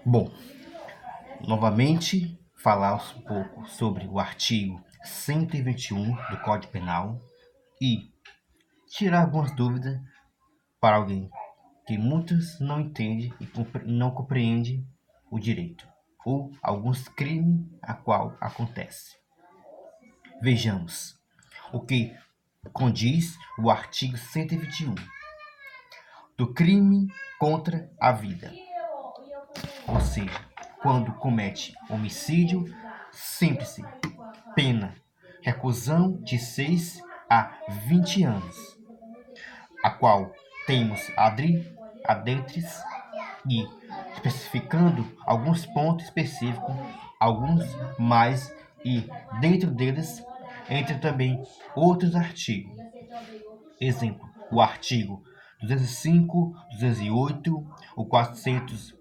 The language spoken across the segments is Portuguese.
Bom, novamente falar um pouco sobre o artigo 121 do Código Penal e tirar algumas dúvidas para alguém que muitos não entende e não compreende o direito ou alguns crimes a qual acontece. Vejamos o que condiz o artigo 121 do crime contra a vida. Ou seja, quando comete homicídio, sempre-se pena reclusão de 6 a 20 anos, a qual temos adentres e especificando alguns pontos específicos, alguns mais, e dentro deles entra também outros artigos. Exemplo, o artigo 205, 208, o 400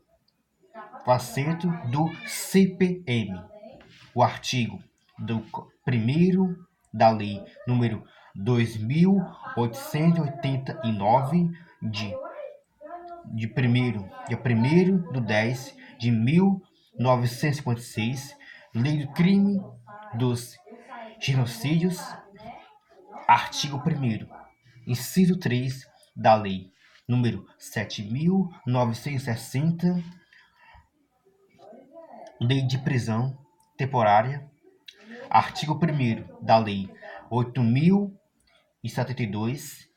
do CPM, o artigo do 1º da Lei número 2.889, de 1º de 10 de 1956, Lei do Crime dos Genocídios, artigo 1º, inciso 3 da Lei número 7.960, Lei de Prisão Temporária, artigo 1º da Lei 8.072,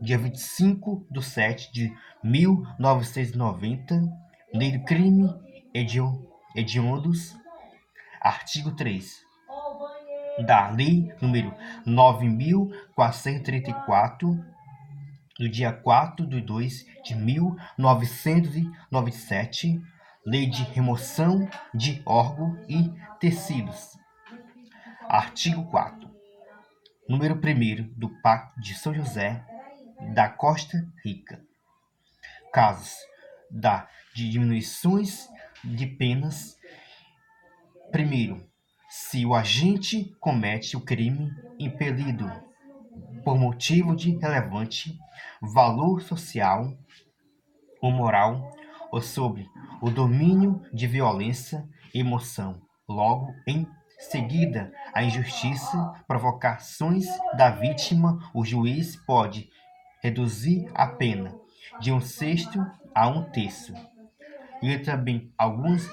dia 25/7 de 1990, Lei do Crime Hediondos, artigo 3 da Lei número 9.434, do dia 4/2 de 1997, Lei de Remoção de Órgãos e Tecidos, artigo 4, número 1º do Pacto de São José da Costa Rica, casos de diminuições de penas. Primeiro, se o agente comete o crime impelido por motivo de relevante valor social ou moral, ou sob o domínio de violência e emoção, logo em seguida a injustiça, provocações da vítima, o juiz pode reduzir a pena de 1/6 a 1/3. E também alguns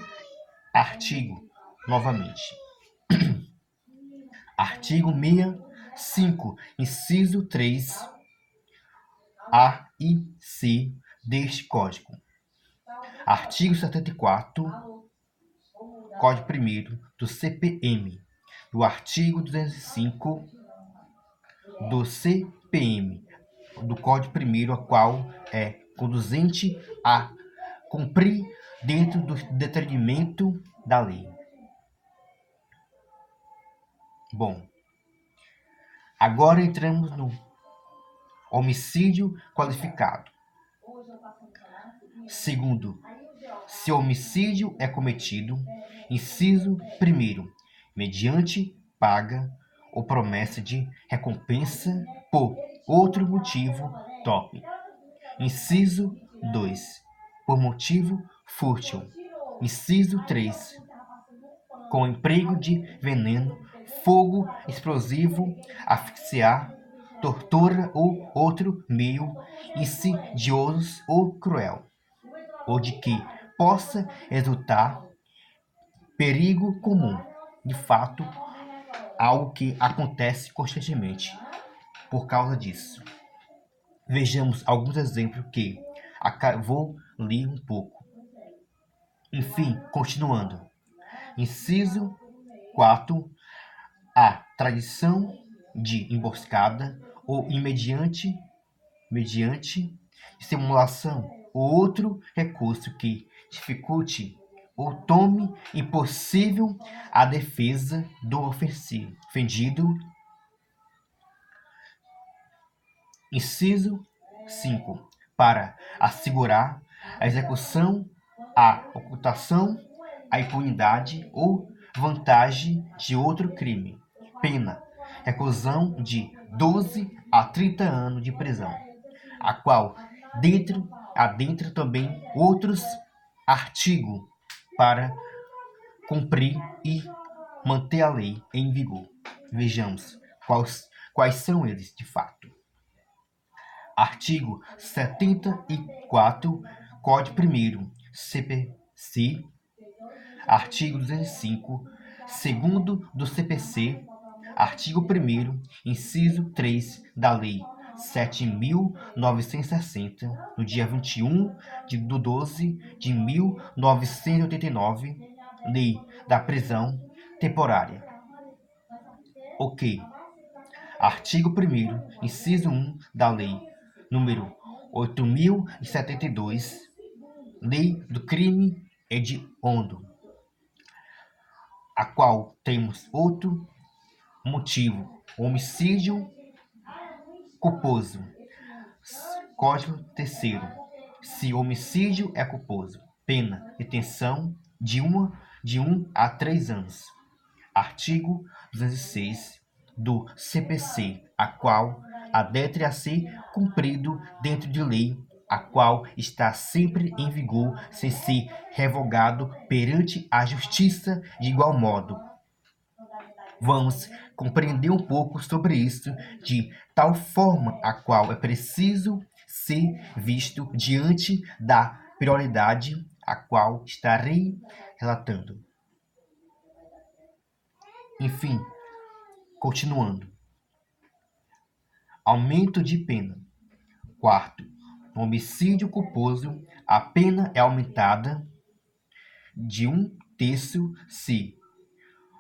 artigos, novamente. Artigo 65, inciso 3, A e C deste Código. Artigo 74, Código 1º do CPM. Do artigo 205 do CPM, do Código 1º, a qual é conduzente a cumprir dentro do determinamento da lei. Bom, agora entramos no homicídio qualificado. Segundo, se o homicídio é cometido, inciso 1º, mediante paga ou promessa de recompensa por outro motivo top. Inciso 2, por motivo fútil. Inciso 3, com emprego de veneno, fogo explosivo, asfixiar, tortura ou outro meio insidioso ou cruel, ou de que possa resultar perigo comum, de fato, algo que acontece constantemente por causa disso. Vejamos alguns exemplos que vou ler um pouco. Enfim, continuando. Inciso 4, a tradição de emboscada ou mediante simulação ou outro recurso que dificulte ou torne impossível a defesa do ofendido. Inciso 5, para assegurar a execução, a ocultação, a impunidade ou vantagem de outro crime. Pena, reclusão de 12 a 30 anos de prisão, a qual, dentro adentra também outros artigos para cumprir e manter a lei em vigor. Vejamos quais são eles de fato. Artigo 74, Código 1º, CPC. Artigo 205, segundo do CPC. Artigo 1º, inciso 3 da Lei 7.960, no dia 21 de 12 de 1989, Lei da Prisão Temporária. Ok. Artigo 1º, inciso 1 da Lei número 8.072, Lei do Crime Hediondo, a qual temos outro motivo: homicídio culposo. Código 3º. Se homicídio é culposo, pena detenção de 1 a 3 anos. Artigo 206 do CPC, a qual adentre a ser cumprido dentro de lei, a qual está sempre em vigor, sem ser revogado perante a justiça de igual modo. Vamos compreender um pouco sobre isso, de tal forma a qual é preciso ser visto diante da prioridade a qual estarei relatando. Enfim, continuando. Aumento de pena. Quarto, no homicídio culposo, a pena é aumentada de 1/3 se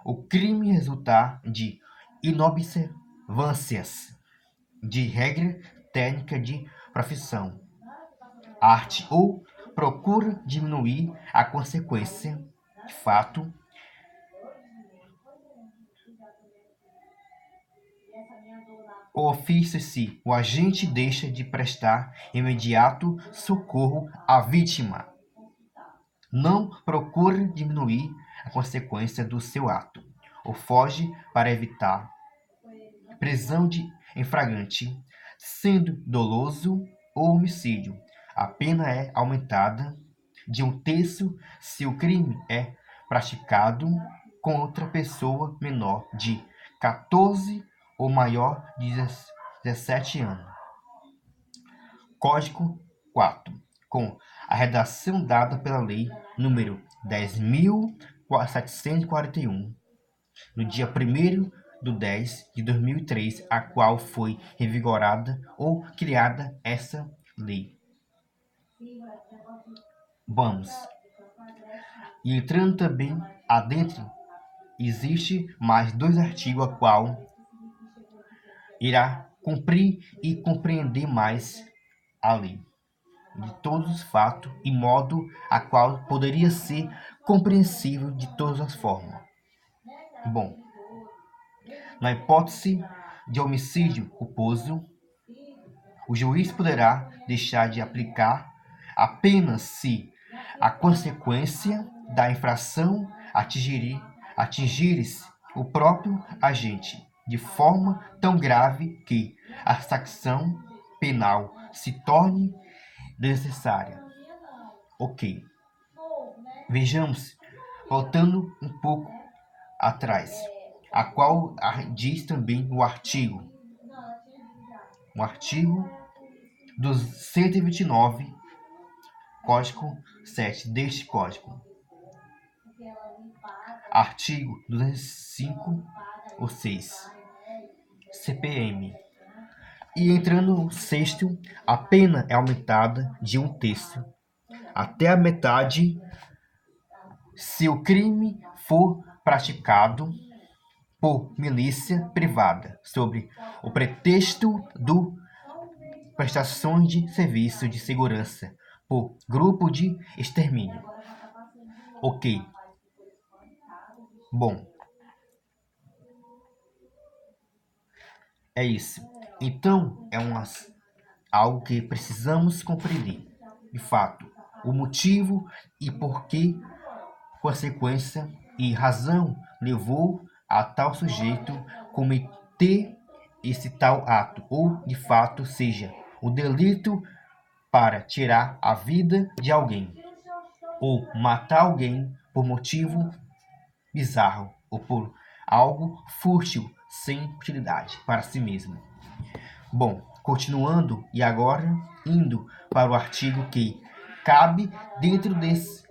o crime resultar de inobservâncias de regra técnica de profissão, arte ou procura diminuir a consequência de fato, o ofício se o agente deixa de prestar imediato socorro à vítima, não procura diminuir a consequência do seu ato, ou foge para evitar prisão em flagrante, sendo doloso ou homicídio. A pena é aumentada de 1/3 se o crime é praticado contra pessoa menor de 14 ou maior de 17 anos. Código 4. Com a redação dada pela Lei número 10.741, no dia 1º de 10 de 2003, a qual foi revigorada ou criada essa lei. Vamos. E entrando também adentro, existe mais 2 artigos a qual irá cumprir e compreender mais a lei, de todos os fatos e modo a qual poderia ser compreensível de todas as formas. Bom, na hipótese de homicídio culposo, o juiz poderá deixar de aplicar apenas se a consequência da infração atingir o próprio agente de forma tão grave que a sanção penal se torne desnecessária. Ok. Vejamos, voltando um pouco atrás, a qual diz também o artigo dos 129, Código 7 deste Código. Artigo 205, ou 6, CPM. E entrando no 6º, a pena é aumentada de 1/3 até a metade se o crime for praticado por milícia privada, sob o pretexto do prestações de serviço de segurança por grupo de extermínio. Ok. Bom, é isso. Então, algo que precisamos compreender, de fato, o motivo e porquê, consequência e razão levou a tal sujeito cometer esse tal ato, ou de fato seja o delito para tirar a vida de alguém, ou matar alguém por motivo bizarro, ou por algo fútil, sem utilidade para si mesmo. Bom, continuando e agora indo para o artigo que cabe dentro desse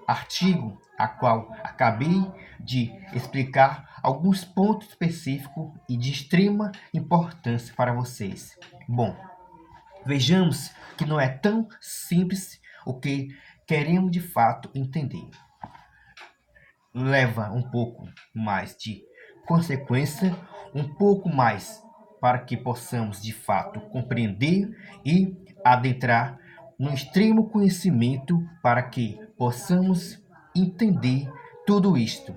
artigo, a qual acabei de explicar alguns pontos específicos e de extrema importância para vocês. Bom, vejamos que não é tão simples o que queremos de fato entender. Leva um pouco mais de consequência, um pouco mais para que possamos de fato compreender e adentrar no extremo conhecimento para que possamos entender tudo isto.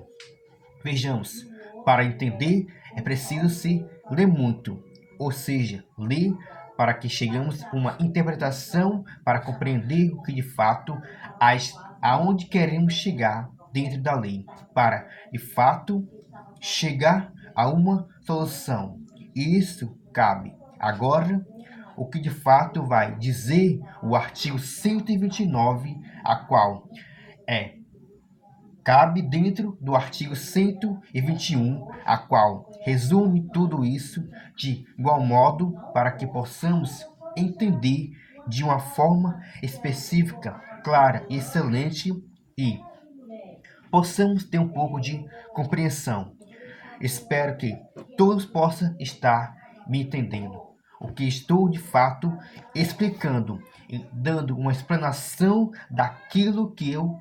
Vejamos, para entender é preciso se ler muito, ou seja, ler para que chegamos a uma interpretação para compreender o que de fato aonde queremos chegar dentro da lei, para de fato chegar a uma solução. E isso cabe agora o que de fato vai dizer o artigo 129, a qual cabe dentro do artigo 121, a qual resume tudo isso de igual modo para que possamos entender de uma forma específica, clara e excelente e possamos ter um pouco de compreensão. Espero que todos possam estar me entendendo. O que estou de fato explicando, dando uma explanação daquilo que eu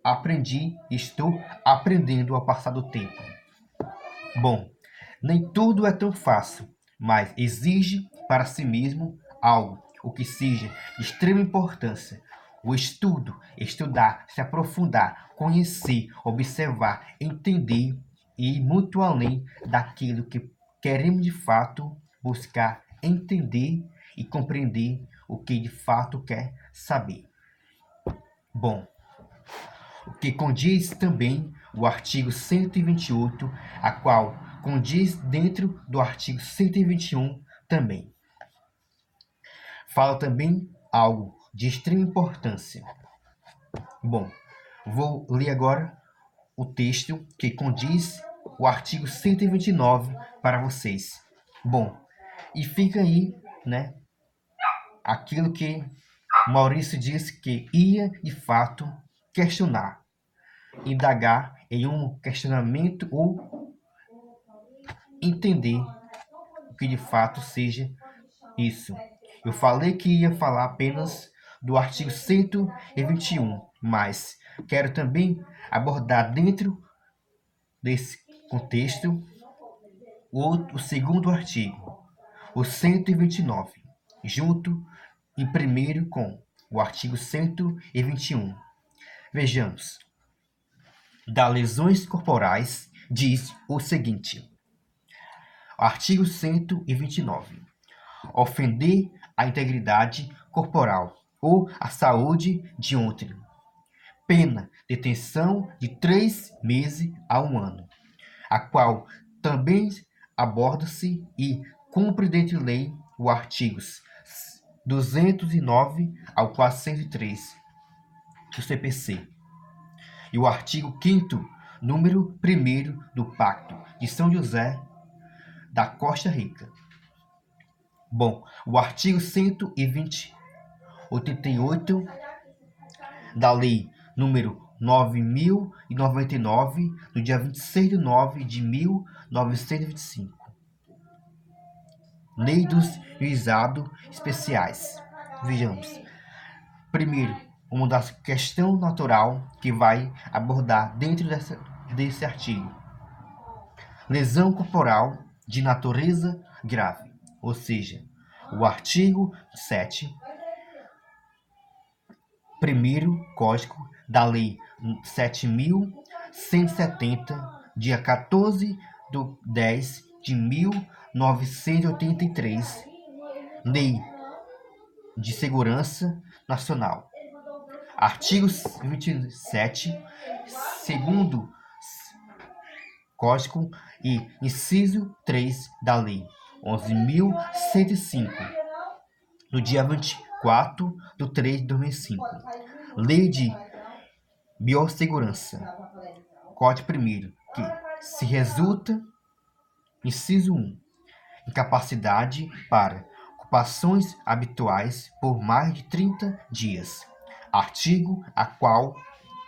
aprendi e estou aprendendo ao passar do tempo. Bom, nem tudo é tão fácil, mas exige para si mesmo algo, o que seja de extrema importância. O estudo, estudar, se aprofundar, conhecer, observar, entender e ir muito além daquilo que queremos de fato buscar entender e compreender o que de fato quer saber. Bom, o que condiz também o artigo 128, a qual condiz dentro do artigo 121 também. Fala também algo de extrema importância. Bom, vou ler agora o texto que condiz o artigo 129 para vocês. Bom, e fica aí, né, aquilo que Maurício disse que ia, de fato, questionar, indagar em um questionamento ou entender o que de fato seja isso. Eu falei que ia falar apenas do artigo 121, mas quero também abordar dentro desse contexto o segundo artigo, o 129, junto em primeiro com o artigo 121. Vejamos. Das lesões corporais diz o seguinte: artigo 129. Ofender a integridade corporal ou a saúde de outrem. Pena detenção de 3 meses a 1 ano, a qual também aborda-se e cumpre dentro de lei os artigos 209 ao 403 do CPC e o artigo 5º, número 1º do Pacto de São José da Costa Rica. Bom, o artigo 188 da Lei número 9.099, do dia 26 de nove de 1925. Lei dos Juizados Especiais. Vejamos. Primeiro, uma das questões natural que vai abordar dentro desse artigo. Lesão corporal de natureza grave, ou seja, o artigo 7, primeiro Código da Lei 7.170, dia 14 de 10 de 1983, Lei de Segurança Nacional. Artigo 27, segundo Código e inciso 3 da Lei 11.105, do dia 4/3/2005. Lei de Biossegurança. Código 1º, que se resulta, inciso 1, incapacidade para ocupações habituais por mais de 30 dias. Artigo a qual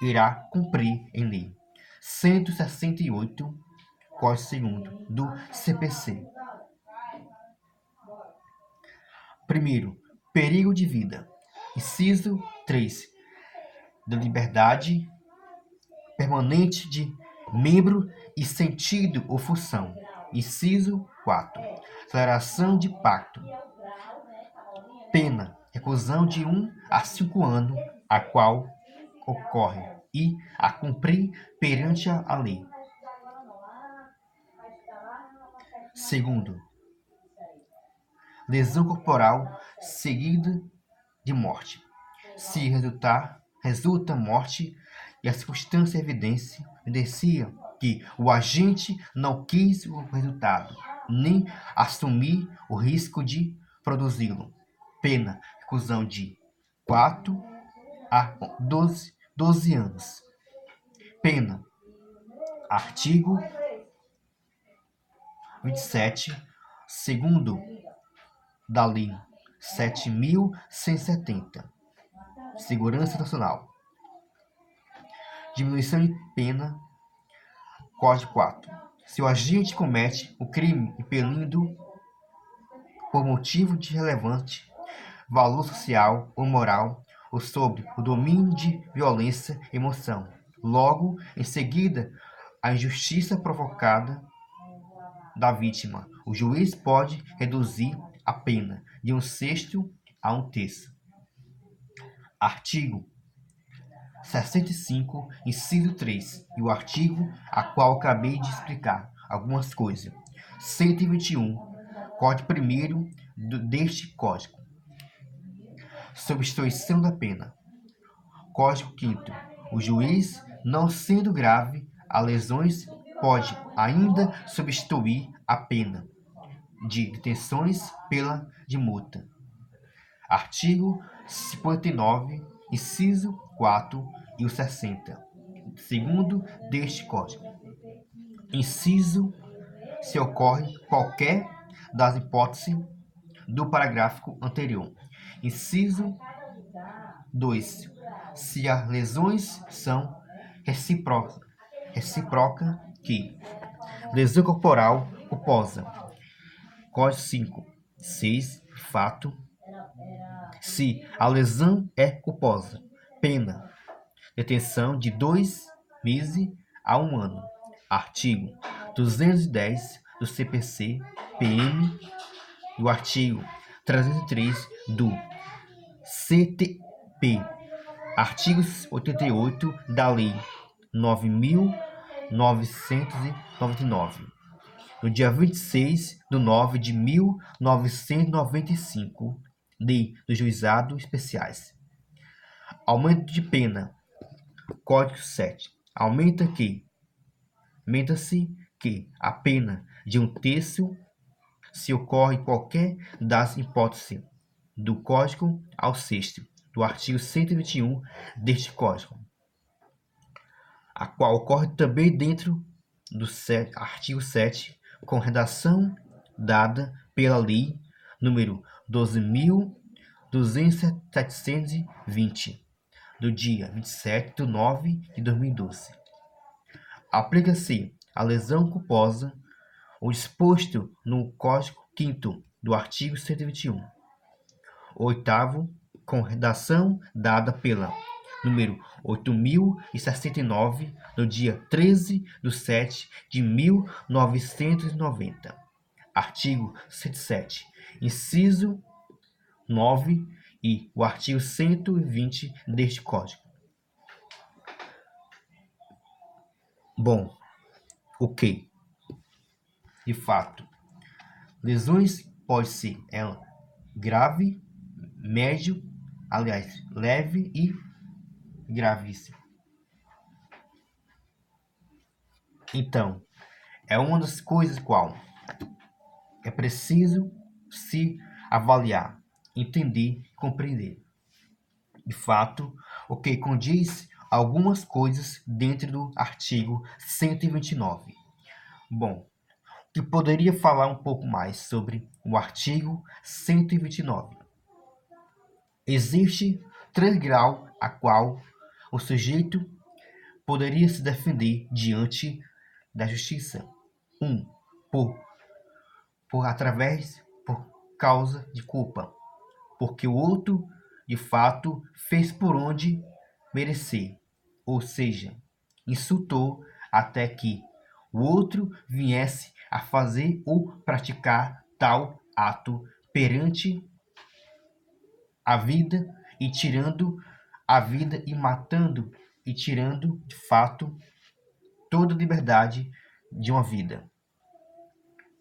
irá cumprir em lei. 168, Código 2º do CPC. Primeiro, perigo de vida. Inciso 3, da liberdade permanente de membro e sentido ou função. Inciso 4, declaração de pacto. Pena, reclusão de 1 a 5 anos, a qual ocorre e a cumprir perante a lei. Segundo, lesão corporal seguida de morte. Se resulta morte e a circunstância evidencia que o agente não quis o resultado, nem assumir o risco de produzi-lo. Pena, reclusão de 4 a 12 anos. Pena, artigo 27, segundo da Lei 7.170, Segurança Nacional. Diminuição de pena. Código 4. Se o agente comete o crime impelindo por motivo de relevante valor social ou moral ou sobre o domínio de violência e emoção, logo em seguida a injustiça provocada da vítima, o juiz pode reduzir a pena de 1/6 a 1/3. Artigo 65, inciso 3, e o artigo a qual acabei de explicar algumas coisas. 121, Código 1º deste Código. Substituição da pena. Código 5º. O juiz, não sendo grave a lesões, pode ainda substituir a pena de detenções pela de multa. Artigo 59, inciso 4 e o 60, segundo deste Código. Inciso, se ocorre qualquer das hipóteses do parágrafo anterior. Inciso 2, se as lesões são recíprocas que lesão corporal culposa. Código 5, 6, fato. Se a lesão é culposa, pena, detenção de 2 meses a 1 ano. Artigo 210 do CPC-PM e o artigo 303 do CTP. Artigo 88 da Lei 9.999. No dia 26 de 9 de 1995, Lei dos Juizados Especiais. Aumento de pena. Código 7. Aumenta-se que a pena de 1/3 se ocorre qualquer das hipóteses do Código ao 6º do artigo 121 deste Código, a qual ocorre também dentro do artigo 7, com redação dada pela Lei número 12.720, do dia 27 de 9 de 2012. Aplica-se a lesão culposa o disposto no Código 5º do artigo 121. Oitavo, com redação dada pela número 8.069, do dia 13 de 7 de 1990. Artigo 107, inciso 9 e o artigo 120 deste Código. Bom, ok. De fato, lesões pode ser ela grave, médio, aliás, leve e gravíssimo. Então, é uma das coisas qual é preciso se avaliar entender e compreender. De fato, o que condiz algumas coisas dentro do artigo 129. Bom, que poderia falar um pouco mais sobre o artigo 129. Existe 3 graus a qual o sujeito poderia se defender diante da justiça. 1. Por causa de culpa, porque o outro, de fato, fez por onde merecer, ou seja, insultou até que o outro viesse a fazer ou praticar tal ato perante a vida e tirando a vida e matando e tirando, de fato, toda a liberdade de uma vida.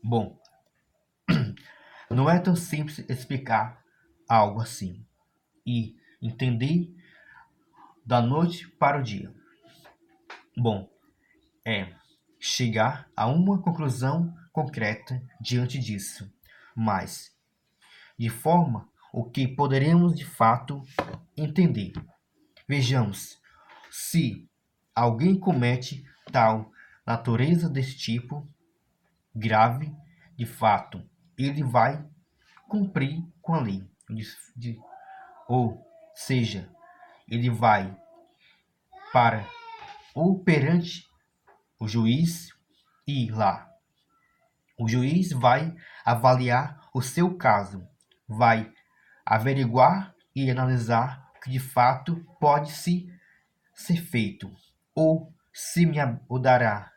Bom, não é tão simples explicar algo assim e entender da noite para o dia. Bom, é chegar a uma conclusão concreta diante disso, mas de forma o que poderemos de fato entender. Vejamos, se alguém comete tal natureza desse tipo grave, de fato, ele vai cumprir com a lei. Ou seja, ele vai para ou perante o juiz e lá o juiz vai avaliar o seu caso, vai averiguar e analisar o que de fato pode ser feito, ou se me dará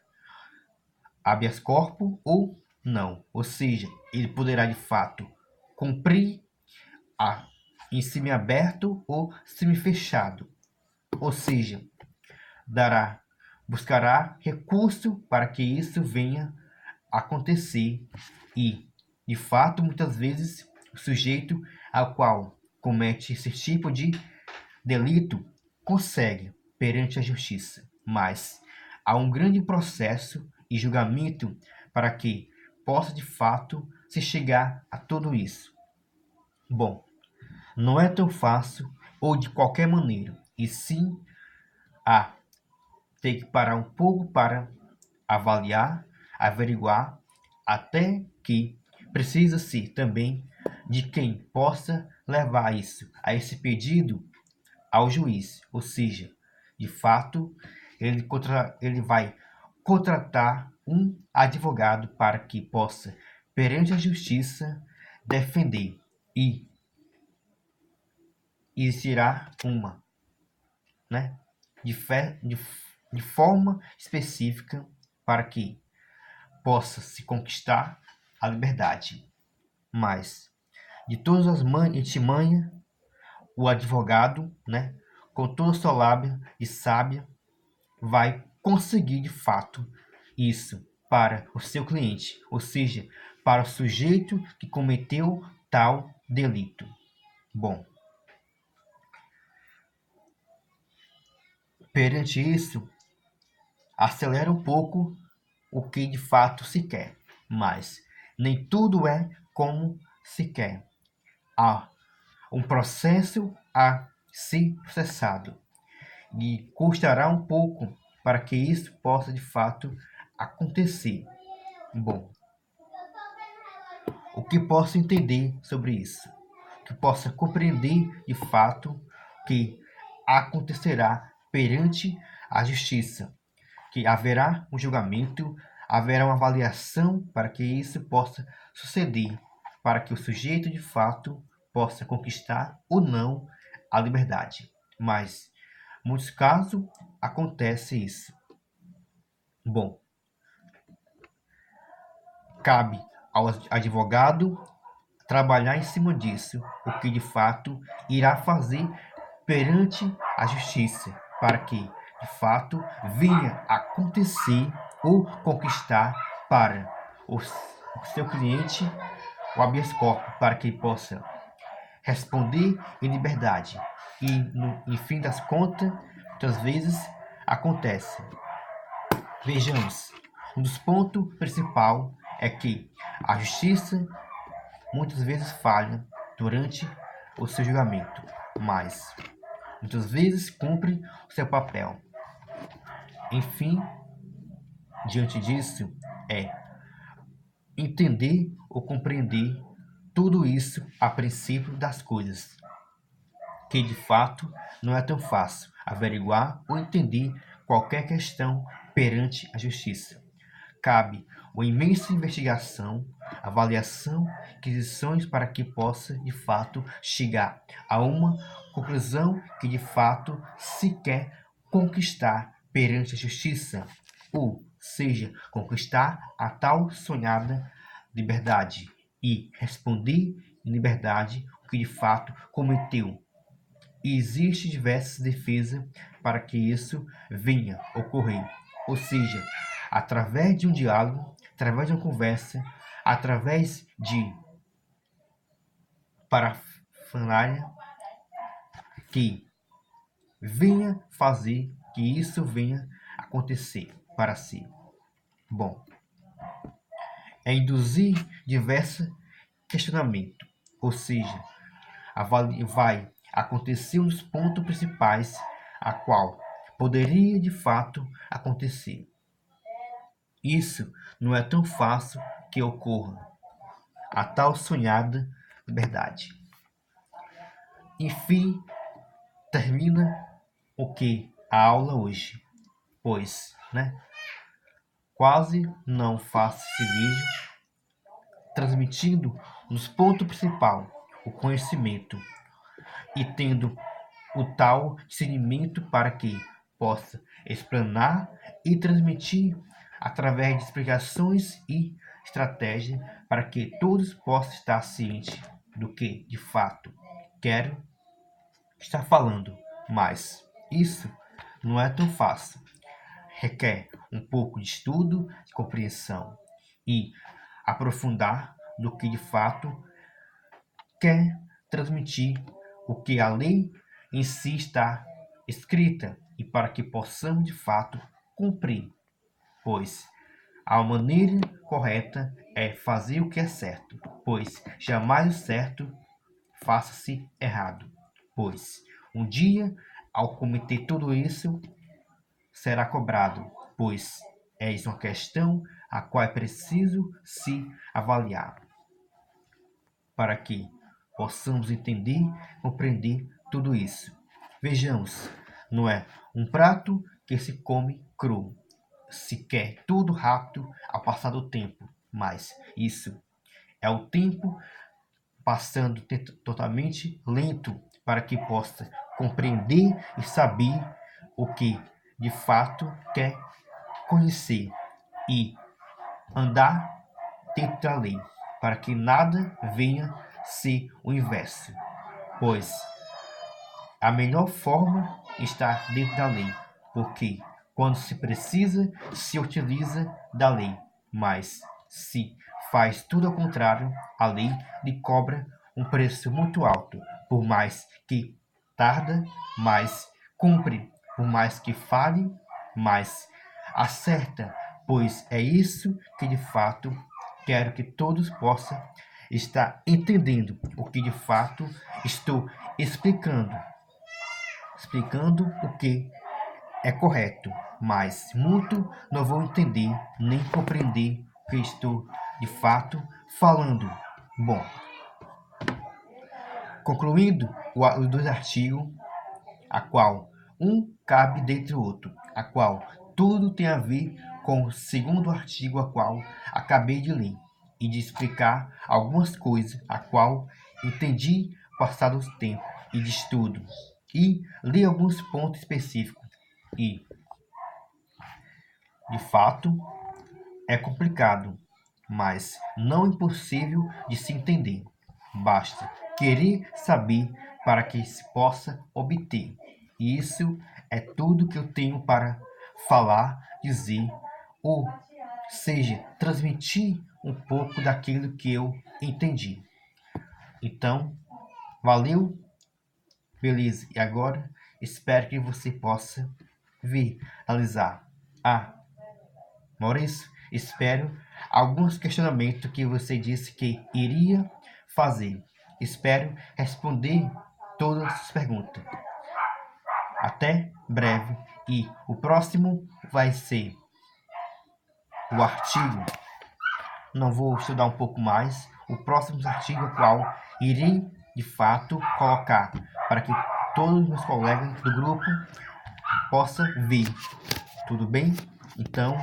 habeas corpus ou não. Ou seja, ele poderá de fato cumprir em semiaberto ou semifechado. Ou seja, buscará recurso para que isso venha a acontecer e, de fato, muitas vezes o sujeito ao qual comete esse tipo de delito consegue perante a justiça, mas há um grande processo e julgamento para que possa de fato se chegar a tudo isso. Bom, não é tão fácil ou de qualquer maneira, e sim a ter que parar um pouco para avaliar, averiguar, até que precisa-se também de quem possa levar isso, a esse pedido ao juiz, ou seja, de fato, ele vai contratar um advogado para que possa, perante a justiça, defender e existirá uma, né, de forma específica para que possa se conquistar a liberdade. Mas, de todas as manhas, o advogado, né, com toda a sua lábia e sábia, vai conseguir de fato isso para o seu cliente, ou seja, para o sujeito que cometeu tal delito. Bom, perante isso, acelera um pouco o que de fato se quer, mas nem tudo é como se quer. Há um processo a ser processado e custará um pouco para que isso possa de fato acontecer. Bom, o que posso entender sobre isso? Que possa compreender de fato que acontecerá perante a justiça, que haverá um julgamento, haverá uma avaliação para que isso possa suceder, para que o sujeito de fato possa conquistar ou não a liberdade. Mas, em muitos casos, acontece isso. Bom, cabe ao advogado trabalhar em cima disso, o que de fato irá fazer perante a justiça, para que de fato venha acontecer ou conquistar para o seu cliente o habeas corpus, para que ele possa responder em liberdade. E no fim das contas, muitas vezes acontece. Vejamos, um dos pontos principais é que a justiça muitas vezes falha durante o seu julgamento, mas muitas vezes cumpre o seu papel. Enfim, diante disso, é entender ou compreender tudo isso a princípio das coisas, que de fato não é tão fácil averiguar ou entender qualquer questão perante a justiça. Cabe uma imensa investigação, avaliação, aquisições para que possa de fato chegar a uma conclusão que de fato se quer conquistar perante a justiça, ou seja, conquistar a tal sonhada liberdade e responder em liberdade o que de fato cometeu. E existe diversas defesas para que isso venha ocorrer. Ou seja, através de um diálogo, através de uma conversa, através de parafernália que venha fazer que isso venha acontecer para si. Bom, é induzir diversos questionamentos, ou seja, vai acontecer um dos pontos principais a qual poderia de fato acontecer. Isso não é tão fácil que ocorra a tal sonhada liberdade. Enfim, termina o que a aula hoje, pois, quase não faço esse vídeo transmitindo nos pontos principais o conhecimento e tendo o tal discernimento para que possa explanar e transmitir através de explicações e estratégia para que todos possam estar cientes do que de fato quero estar falando. Mas isso não é tão fácil. Requer um pouco de estudo, de compreensão e aprofundar do que de fato quer transmitir, o que a lei em si está escrita e para que possamos de fato cumprir, pois a maneira correta é fazer o que é certo, pois jamais o certo faça-se errado, pois um dia, ao cometer tudo isso, será cobrado, pois é isso uma questão a qual é preciso se avaliar, para que possamos entender, compreender tudo isso. Vejamos, não é um prato que se come cru, se quer tudo rápido ao passar do tempo, mas isso é o tempo passando totalmente lento para que possa compreender e saber o que de fato quer conhecer e andar dentro da lei, para que nada venha ser o inverso, pois a melhor forma está dentro da lei, porque quando se precisa, se utiliza da lei, mas se faz tudo ao contrário, a lei lhe cobra um preço muito alto, por mais que tarda, mais cumpre, por mais que fale, mais acerta, pois é isso que de fato quero que todos possam estar entendendo o que de fato estou explicando o que é correto, mas muito não vão entender nem compreender o que estou de fato falando. Bom, concluindo os dois artigos, a qual um cabe dentro do outro, a qual tudo tem a ver com o segundo artigo a qual acabei de ler e de explicar algumas coisas a qual entendi passado o tempo e de estudo e li alguns pontos específicos e de fato é complicado, mas não impossível de se entender. Basta querer saber para que se possa obter. E isso é tudo que eu tenho para falar, dizer, ou seja, transmitir um pouco daquilo que eu entendi. Então, valeu, beleza. E agora espero que você possa ver, analisar. Maurício, espero alguns questionamentos que você disse que iria fazer. Espero responder todas as perguntas. Até breve. E o próximo vai ser o artigo. Não vou estudar um pouco mais. O próximo artigo, o qual irei de fato colocar para que todos os meus colegas do grupo possam ver. Tudo bem? Então,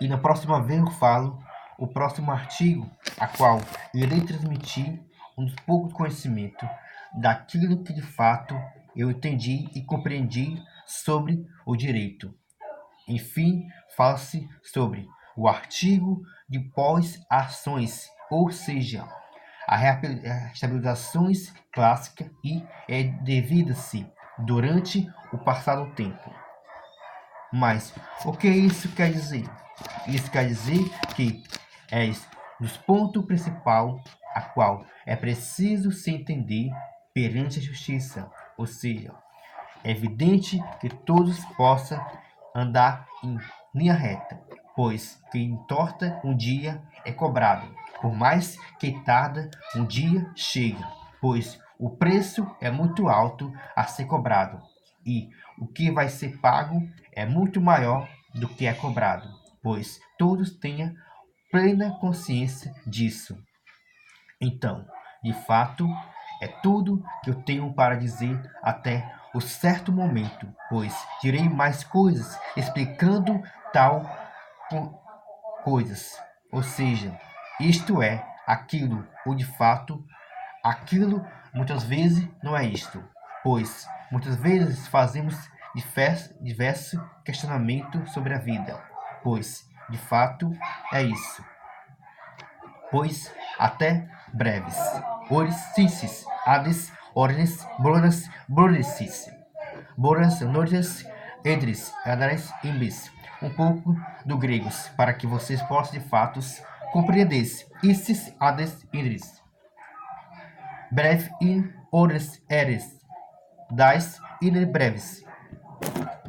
e na próxima vez eu falo o próximo artigo, a qual irei transmitir um dos poucos conhecimentos daquilo que de fato eu entendi e compreendi sobre o direito. Enfim, fala-se sobre o artigo de pós-ações, ou seja, a estabilizações clássica e é devida-se durante o passar do tempo. Mas o que isso quer dizer? Isso quer dizer que é dos pontos principal a qual é preciso se entender perante a justiça, ou seja, é evidente que todos possam andar em linha reta, pois quem torta um dia é cobrado, por mais que tarda um dia chega, pois o preço é muito alto a ser cobrado e o que vai ser pago é muito maior do que é cobrado, pois todos tenham plena consciência disso. Então, de fato, é tudo que eu tenho para dizer até o certo momento, pois direi mais coisas explicando tal coisas. Ou seja, isto é aquilo, ou de fato, aquilo muitas vezes não é isto, pois muitas vezes fazemos diversos questionamentos sobre a vida, pois de fato é isso. Pois até breves. Oricis, Hades, Ornes, Bronas, Bronicis, Boras, Nortes, Edris, Adres, Imbis. Um pouco do grego, para que vocês possam de fato compreender. Isis, Hades, Idris. Breve in ores eres. Das in breves.